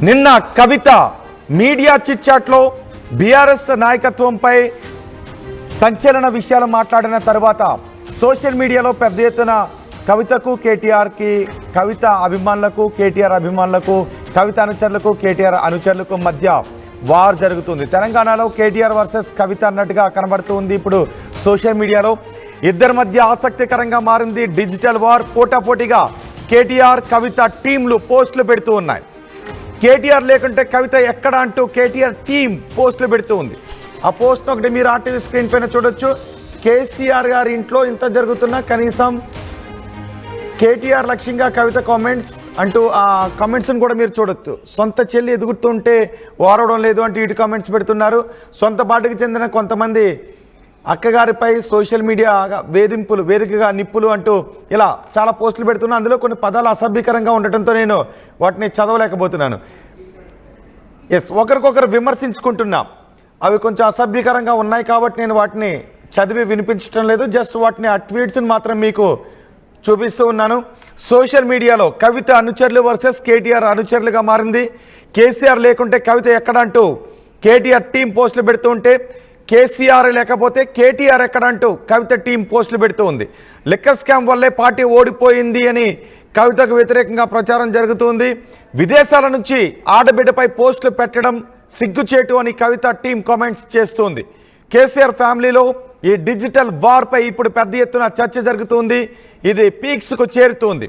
నిన్న కవిత media చిట్చాట్లో BRS నాయకత్వంపై సంచలన విషయాలు మాట్లాడిన తర్వాత సోషల్ మీడియాలో పెద్ద ఎత్తున కవితకు కేటీఆర్కి, కవిత అభిమానులకు కేటీఆర్ అభిమానులకు, కవిత అనుచరులకు కేటీఆర్ అనుచరులకు మధ్య వార్ జరుగుతుంది. తెలంగాణలో కేటీఆర్ వర్సెస్ కవిత అన్నట్టుగా కనబడుతుంది. ఇప్పుడు సోషల్ మీడియాలో ఇద్దరి మధ్య ఆసక్తికరంగా మారింది. Digital war. పోటాపోటీగా కేటీఆర్ కవిత టీంలు పోస్టులు పెడుతూ ఉన్నాయి. కేటీఆర్ లేకుంటే కవిత ఎక్కడ అంటూ కేటీఆర్ టీం పోస్టులు పెడుతూ ఉంది. ఆ పోస్ట్ ఒకటి మీరు ఆర్టీవీ స్క్రీన్ పైన చూడొచ్చు. కేసీఆర్ గారి ఇంట్లో ఇంత జరుగుతున్నా కనీసం కేటీఆర్ లక్ష్యంగా కవిత కామెంట్స్ అంటూ ఆ కామెంట్స్ని కూడా మీరు చూడొచ్చు. సొంత చెల్లి ఎదుగుతుంటే వారవడం లేదు అంటూ ఇటు కామెంట్స్ పెడుతున్నారు. సొంత పార్టీకి చెందిన కొంతమంది అక్కగారిపై సోషల్ మీడియా వేదికగా నిప్పులు అంటూ ఇలా చాలా పోస్టులు పెడుతున్నా. అందులో కొన్ని పదాలు అసభ్యకరంగా ఉండటంతో నేను వాటిని చదవలేకపోతున్నాను. ఒకరికొకరు విమర్శించుకుంటున్నాం. అవి కొంచెం అసభ్యకరంగా ఉన్నాయి కాబట్టి నేను వాటిని చదివి వినిపించడం లేదు. జస్ట్ వాటిని ఆ ట్వీట్స్ని మాత్రం మీకు చూపిస్తూ ఉన్నాను. సోషల్ మీడియాలో కవిత అనుచరులు వర్సెస్ కేటీఆర్ అనుచరులుగా మారింది. కేసీఆర్ లేకుంటే కవిత ఎక్కడ అంటూ కేటీఆర్ టీం పోస్టులు పెడుతూ ఉంటే, కేసీఆర్ లేకపోతే కేటీఆర్ ఎక్కడంటూ కవిత టీం పోస్టులు పెడుతూ ఉంది. లిక్కర్ స్కామ్ వల్లే పార్టీ ఓడిపోయింది అని కవితకు వ్యతిరేకంగా ప్రచారం జరుగుతుంది. విదేశాల నుంచి ఆడబిడ్డపై పోస్టులు పెట్టడం సిగ్గుచేటు అని కవిత టీం కామెంట్స్ చేస్తుంది. కేసీఆర్ ఫ్యామిలీలో ఈ డిజిటల్ వార్పై ఇప్పుడు పెద్ద ఎత్తున చర్చ జరుగుతుంది. ఇది పీక్స్కు చేరుతుంది.